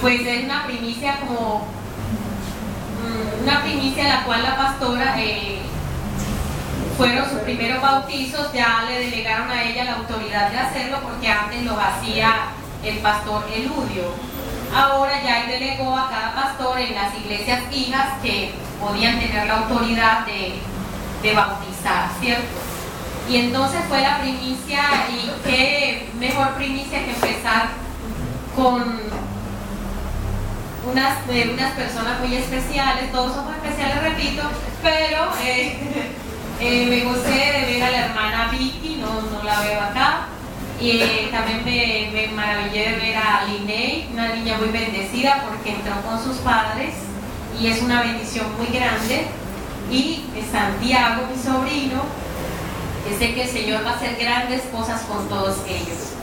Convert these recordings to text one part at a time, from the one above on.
pues es una primicia como una primicia la cual la pastora fueron sus primeros bautizos, ya le delegaron a ella la autoridad de hacerlo porque antes lo hacía el pastor Eludio. Ahora ya él delegó a cada pastor en las iglesias hijas que podían tener la autoridad de bautizar, ¿cierto? Y entonces fue la primicia, y qué mejor primicia que empezar con unas personas muy especiales. Todos somos especiales, repito, pero me gocé de ver a la hermana Vicky, no la veo acá, y también me maravillé de ver a Linney, una niña muy bendecida porque entró con sus padres y es una bendición muy grande, y Santiago, mi sobrino, que sé que el Señor va a hacer grandes cosas con todos ellos.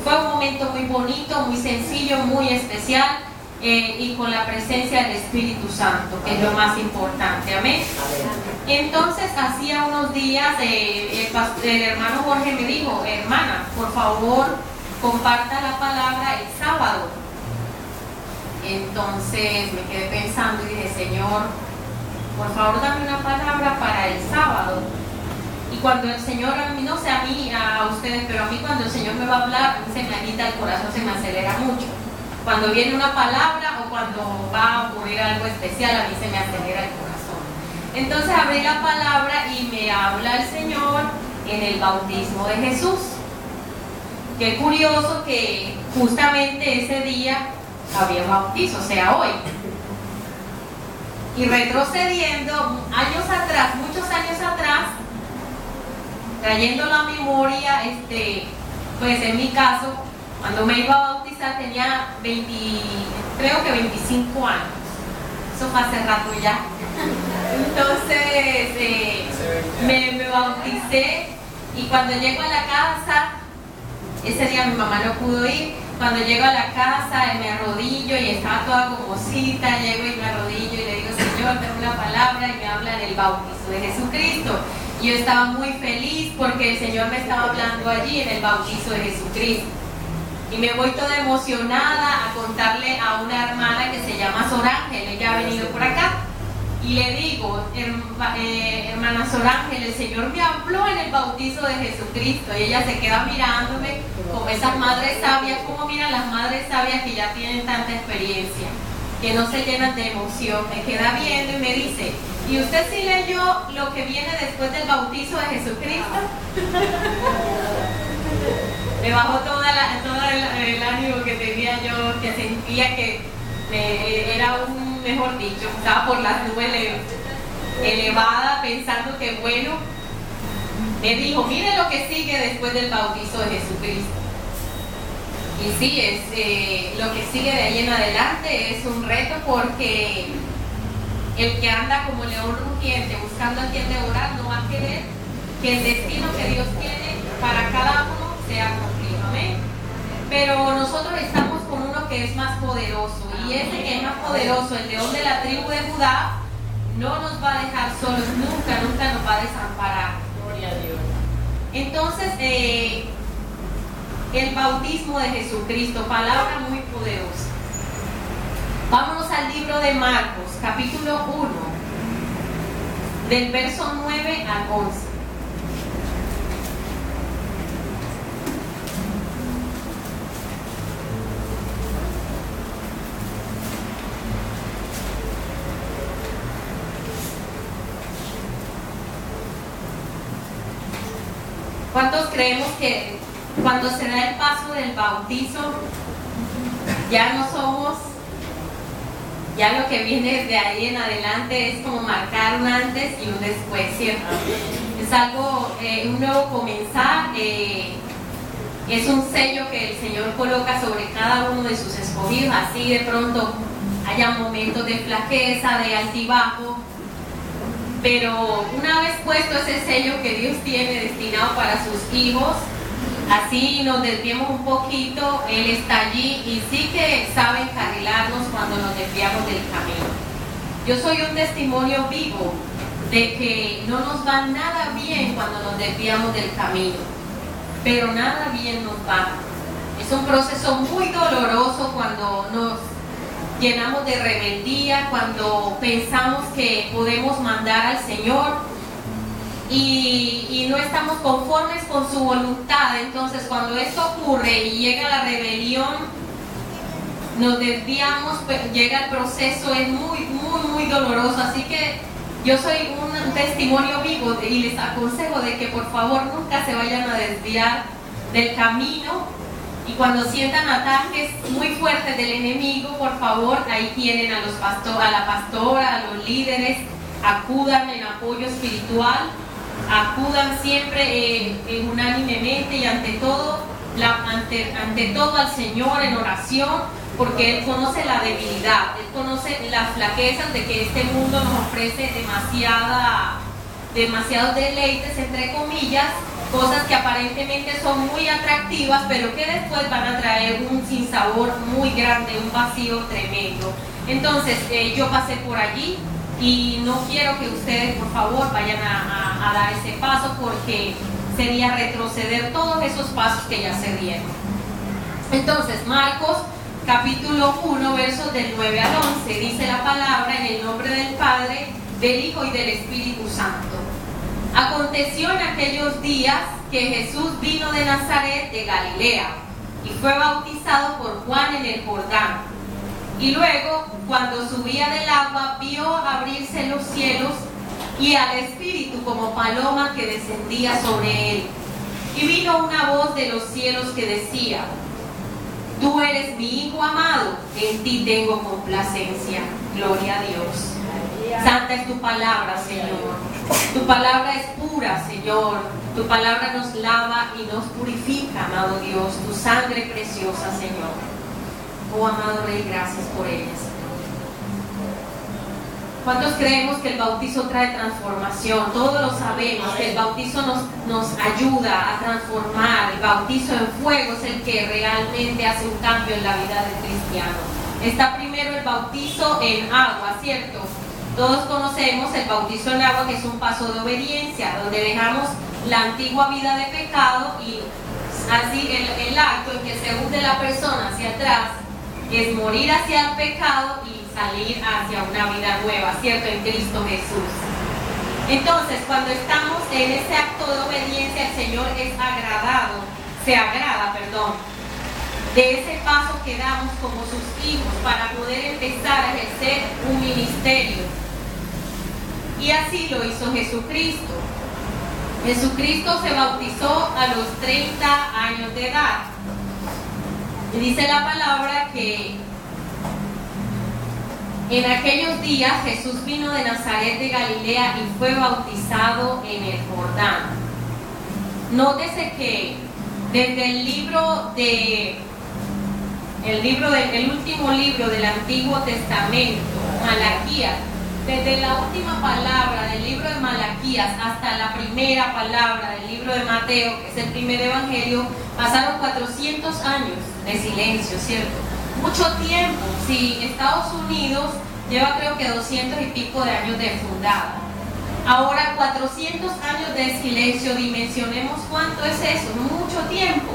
Fue un momento muy bonito, muy sencillo, muy especial, y con la presencia del Espíritu Santo, que es lo más importante. Amén. Entonces, hacía unos días el hermano Jorge me dijo: hermana, por favor, comparta la palabra el sábado. Entonces me quedé pensando y dije: Señor, por favor, dame una palabra para el sábado. Y cuando el Señor, no sé a mí, a ustedes, pero a mí cuando el Señor me va a hablar, a mí se me agita el corazón, se me acelera mucho. Cuando viene una palabra o cuando va a ocurrir algo especial, a mí se me acelera el corazón. Entonces abrí la palabra y me habla el Señor en el bautismo de Jesús. Qué curioso que justamente ese día había bautizo, o sea, hoy. Y retrocediendo años atrás, muchos años atrás, trayendo la memoria, pues en mi caso, cuando me iba a bautizar tenía creo que 25 años. Eso fue hace rato ya. Entonces me bauticé, y cuando llego a la casa, ese día mi mamá no pudo ir. Cuando llego a la casa me arrodillo y estaba toda gomosita, llego y me arrodillo y le digo: Señor, tengo una palabra, y me habla del bautizo de Jesucristo. Y yo estaba muy feliz porque el Señor me estaba hablando allí en el bautizo de Jesucristo. Y me voy toda emocionada a contarle a una hermana que se llama Sor Ángel, ella ha venido por acá. Y le digo: hermana Sor Ángel, el Señor me habló en el bautizo de Jesucristo. Y ella se queda mirándome como esas madres sabias, como miran las madres sabias que ya tienen tanta experiencia, que no se llenan de emoción. Me queda viendo y me dice: ¿y usted sí leyó lo que viene después del bautizo de Jesucristo? Me bajó todo el ánimo que tenía yo, que sentía que era mejor dicho, estaba por las nubes elevada, pensando que bueno. Me dijo: mire lo que sigue después del bautizo de Jesucristo. Y sí, lo que sigue de ahí en adelante es un reto, porque el que anda como león rugiente buscando a quien devorar no va a querer que el destino que Dios tiene para cada uno sea cumplido. Amén. Pero nosotros estamos con uno que es más poderoso, y ese que es más poderoso, el león de la tribu de Judá, no nos va a dejar solos, nunca nos va a desamparar. Gloria a Dios. Entonces, el bautismo de Jesucristo, palabra muy poderosa. Vámonos al libro de Marcos, capítulo 1, del verso 9 al 11. ¿Cuántos creemos que cuando se da el paso del bautizo ya no somos, ya lo que viene de ahí en adelante es como marcar un antes y un después, ¿cierto? Es algo, un nuevo comenzar, es un sello que el Señor coloca sobre cada uno de sus escogidos. Así de pronto haya momentos de flaqueza, de altibajo, pero una vez puesto ese sello que Dios tiene destinado para sus hijos, así nos desviemos un poquito, Él está allí y sí que sabe encarrilarnos cuando nos desviamos del camino. Yo soy un testimonio vivo de que no nos va nada bien cuando nos desviamos del camino, pero nada bien nos va. Es un proceso muy doloroso cuando nos llenamos de rebeldía, cuando pensamos que podemos mandar al Señor y no estamos conformes con su voluntad. Entonces, cuando esto ocurre y llega la rebelión, nos desviamos, llega el proceso, es muy doloroso. Así que yo soy un testimonio vivo y les aconsejo de que por favor nunca se vayan a desviar del camino. Y cuando sientan ataques muy fuertes del enemigo, por favor, ahí tienen a la pastora, a los líderes, acudan en apoyo espiritual, acudan siempre unánimemente y ante todo al Señor en oración, porque Él conoce la debilidad, Él conoce las flaquezas de que este mundo nos ofrece demasiados deleites, entre comillas, cosas que aparentemente son muy atractivas, pero que después van a traer un sinsabor muy grande, un vacío tremendo. Entonces, yo pasé por allí y no quiero que ustedes, por favor, vayan a dar ese paso, porque sería retroceder todos esos pasos que ya se dieron. Entonces, Marcos capítulo 1, versos del 9 al 11, dice la palabra: en el nombre del Padre, del Hijo y del Espíritu Santo. Aconteció en aquellos días que Jesús vino de Nazaret de Galilea y fue bautizado por Juan en el Jordán. Y luego, cuando subía del agua, vio abrirse los cielos y al Espíritu como paloma que descendía sobre él. Y vino una voz de los cielos que decía: Tú eres mi Hijo amado, en ti tengo complacencia. Gloria a Dios. Santa es tu palabra, Señor. Tu palabra es pura, Señor. Tu palabra nos lava y nos purifica, amado Dios. Tu sangre preciosa, Señor. Oh, amado Rey, gracias por ella, Señor. ¿Cuántos creemos que el bautizo trae transformación? Todos lo sabemos, que el bautizo nos ayuda a transformar. El bautizo en fuego es el que realmente hace un cambio en la vida del cristiano. Está primero el bautizo en agua, ¿cierto? Todos conocemos el bautizo en agua, que es un paso de obediencia, donde dejamos la antigua vida de pecado y así el acto en que se hunde la persona hacia atrás es morir hacia el pecado y salir hacia una vida nueva, ¿cierto? En Cristo Jesús. Entonces, cuando estamos en ese acto de obediencia, el Señor se agrada de ese paso que damos como sus hijos para poder empezar a ejercer un ministerio. Y así lo hizo Jesucristo. Jesucristo se bautizó a los 30 años de edad. Y dice la palabra que en aquellos días Jesús vino de Nazaret de Galilea y fue bautizado en el Jordán. Nótese que desde el último libro del Antiguo Testamento, Malaquías, desde la última palabra del libro de Malaquías hasta la primera palabra del libro de Mateo, que es el primer evangelio, pasaron 400 años de silencio, ¿cierto? Mucho tiempo. Sí, Estados Unidos lleva creo que 200 y pico de años de fundada. Ahora 400 años de silencio, dimensionemos cuánto es eso, mucho tiempo,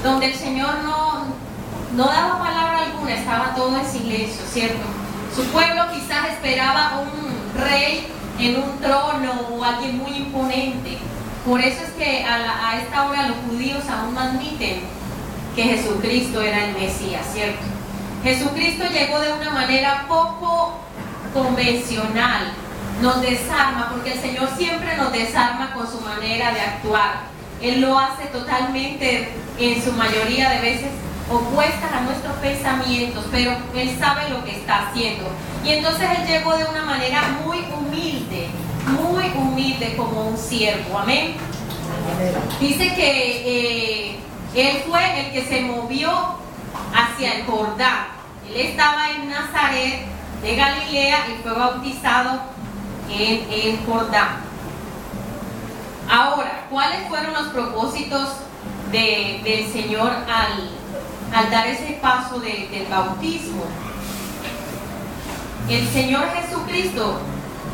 donde el Señor no daba palabra alguna, estaba todo en silencio, ¿cierto? Su pueblo quizás esperaba un rey en un trono o alguien muy imponente. Por eso es que a esta hora los judíos aún no admiten que Jesucristo era el Mesías, ¿cierto? Jesucristo llegó de una manera poco convencional, nos desarma, porque el Señor siempre nos desarma con su manera de actuar. Él lo hace totalmente, en su mayoría de veces, opuestas a nuestros pensamientos, pero Él sabe lo que está haciendo. Y entonces Él llegó de una manera muy humilde como un siervo, amén. Dice que Él fue el que se movió hacia el Jordán. Él estaba en Nazaret de Galilea y fue bautizado en el Jordán. Ahora, ¿cuáles fueron los propósitos del Señor al dar ese paso del bautismo? El Señor Jesucristo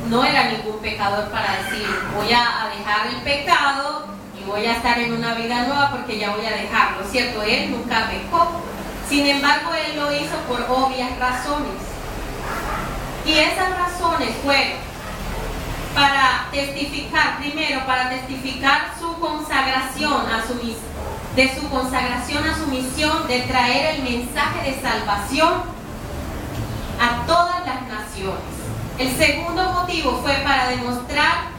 no era ningún pecador para decir: voy a dejar el pecado y voy a estar en una vida nueva porque ya voy a dejarlo, ¿cierto? Él nunca pecó. Sin embargo, Él lo hizo por obvias razones. Y esas razones fueron para testificar, primero, para testificar su consagración de su consagración a su misión de traer el mensaje de salvación a todas las naciones. El segundo motivo fue para demostrar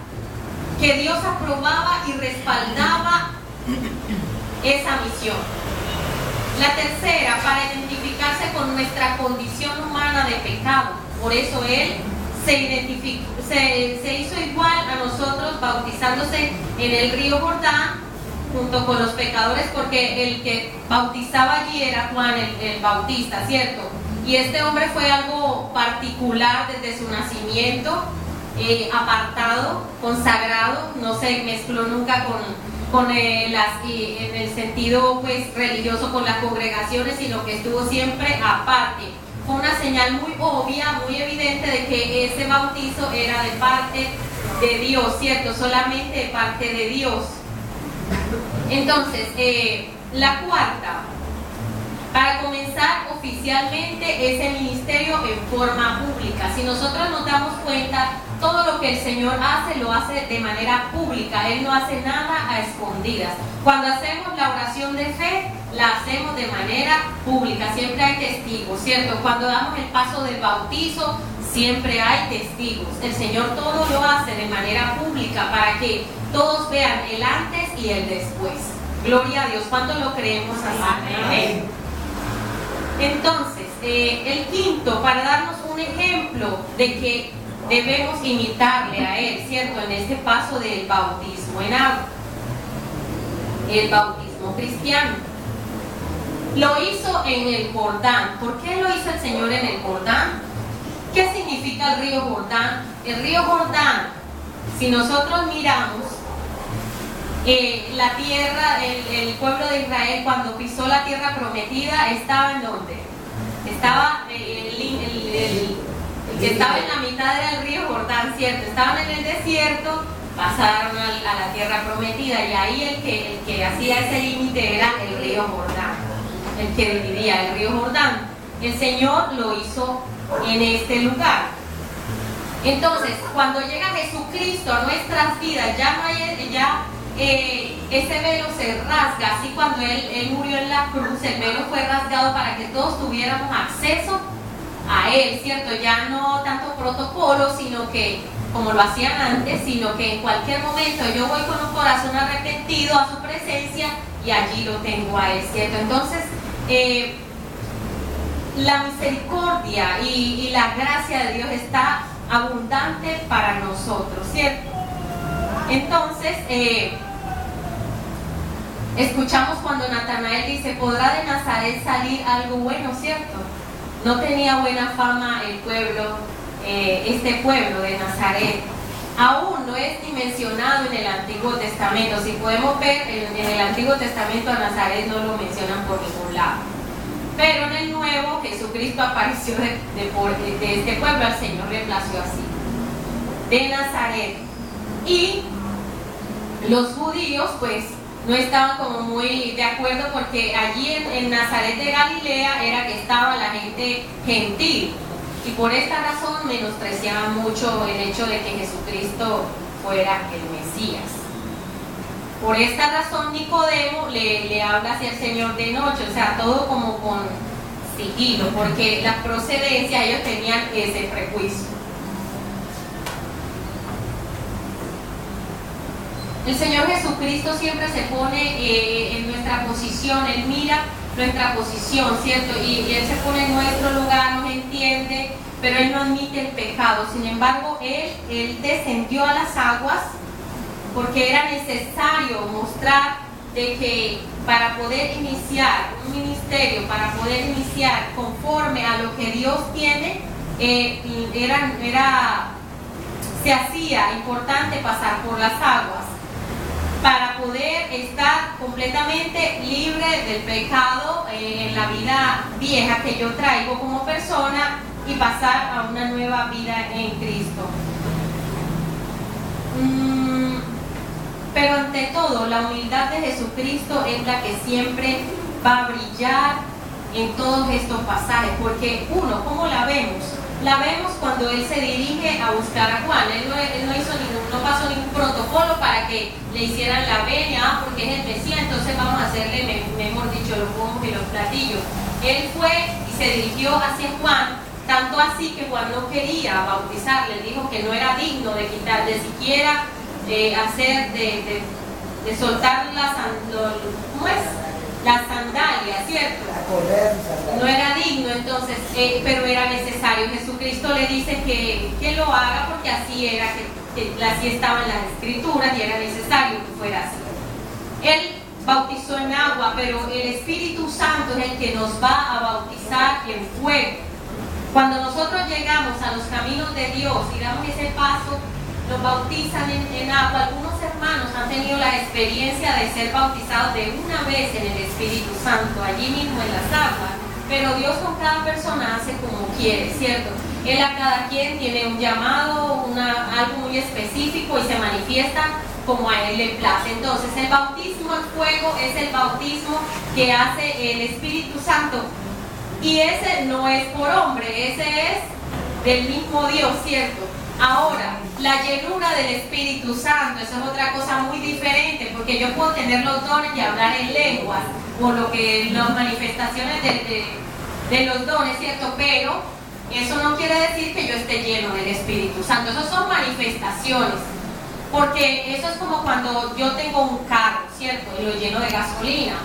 que Dios aprobaba y respaldaba esa misión. La tercera, para identificarse con nuestra condición humana de pecado. Por eso Él se hizo igual a nosotros, bautizándose en el río Jordán junto con los pecadores, porque el que bautizaba allí era Juan el Bautista, ¿cierto? Y este hombre fue algo particular desde su nacimiento, apartado, consagrado, no se mezcló nunca en el sentido pues religioso con las congregaciones, sino que estuvo siempre aparte. Fue una señal muy obvia, muy evidente de que ese bautizo era de parte de Dios, ¿cierto? Solamente de parte de Dios. Entonces, la cuarta, para comenzar oficialmente ese ministerio en forma pública. Si nosotros nos damos cuenta, todo lo que el Señor hace, lo hace de manera pública. Él no hace nada a escondidas. Cuando hacemos la oración de fe, la hacemos de manera pública. Siempre hay testigos, ¿cierto? Cuando damos el paso del bautizo, siempre hay testigos. El Señor todo lo hace de manera pública para que todos vean el antes y el después. Gloria a Dios. ¿Cuánto lo creemos así? Amén. Entonces, el quinto, para darnos un ejemplo de que debemos imitarle a Él, ¿cierto? En este paso del bautismo en agua, el bautismo cristiano. Lo hizo en el Jordán. ¿Por qué lo hizo el Señor en el Jordán? ¿Qué significa el río Jordán? El río Jordán, si nosotros miramos, la tierra, el pueblo de Israel cuando pisó la tierra prometida, ¿estaba en dónde? Estaba el que estaba en la mitad era el río Jordán, ¿cierto? Estaban en el desierto, pasaron a la tierra prometida, y ahí el que hacía ese límite era el río Jordán, el que dividía el río Jordán. El Señor lo hizo en este lugar. Entonces, cuando llega Jesucristo a nuestras vidas, ya no hay, ese velo se rasga. Así cuando él murió en la cruz, el velo fue rasgado para que todos tuviéramos acceso a Él, ¿cierto? Ya no tanto protocolo, sino que, como lo hacían antes, sino que en cualquier momento yo voy con un corazón arrepentido a su presencia y allí lo tengo a Él, ¿cierto? Entonces, la misericordia y la gracia de Dios está abundante para nosotros, ¿cierto? Entonces, escuchamos cuando Natanael dice, ¿podrá de Nazaret salir algo bueno, cierto? No tenía buena fama el pueblo, este pueblo de Nazaret. Aún no es dimensionado en el Antiguo Testamento. Si podemos ver, en el Antiguo Testamento a Nazaret no lo mencionan por ningún lado. Pero en el Nuevo, Jesucristo apareció de este pueblo, al Señor le plació así, de Nazaret. Y los judíos, pues, no estaban como muy de acuerdo, porque allí en Nazaret de Galilea era que estaba la gente gentil, y por esta razón menospreciaban mucho el hecho de que Jesucristo fuera el Mesías. Por esta razón Nicodemo le habla hacia el Señor de noche, o sea, todo como con sigilo, porque la procedencia, ellos tenían ese prejuicio. El Señor Jesucristo siempre se pone en nuestra posición, Él mira nuestra posición, ¿cierto? Y Él se pone en nuestro lugar, nos entiende, pero Él no admite el pecado. Sin embargo, Él descendió a las aguas porque era necesario mostrar de que para poder iniciar un ministerio, para poder iniciar conforme a lo que Dios tiene, se hacía importante pasar por las aguas, para poder estar completamente libre del pecado en la vida vieja que yo traigo como persona y pasar a una nueva vida en Cristo. Pero ante todo, la humildad de Jesucristo es la que siempre va a brillar en todos estos pasajes, porque uno, ¿cómo la vemos? la vemos cuando él se dirige a buscar a Juan. Él no pasó ningún protocolo para que le hicieran la venia, porque es el Mesías, entonces vamos a hacerle, mejor dicho, los bombos y los platillos. Él fue y se dirigió hacia Juan, tanto así que Juan no quería bautizarle, dijo que no era digno de quitar, de siquiera hacer, de soltar las sandalias, ¿cierto? No era digno, entonces, pero era necesario. Jesucristo le dice que lo haga porque así era, que así estaba en las escrituras y era necesario que fuera así. Él bautizó en agua, pero el Espíritu Santo es el que nos va a bautizar en fuego. Cuando nosotros llegamos a los caminos de Dios y damos ese paso, nos bautizan en agua. Algunos hermanos han tenido la experiencia de ser bautizados de una vez en el Espíritu Santo, allí mismo en las aguas, pero Dios con cada persona hace como quiere, ¿cierto? Él a cada quien tiene un llamado, algo muy específico y se manifiesta como a Él le place. Entonces el bautismo en fuego es el bautismo que hace el Espíritu Santo, y ese no es por hombre, ese es del mismo Dios, ¿cierto? Ahora, la llenura del Espíritu Santo, eso es otra cosa muy diferente, porque yo puedo tener los dones de hablar en lenguas, o las manifestaciones de los dones, ¿cierto? Pero eso no quiere decir que yo esté lleno del Espíritu Santo. Eso son manifestaciones, porque eso es como cuando yo tengo un carro, ¿cierto? Y lo lleno de gasolina.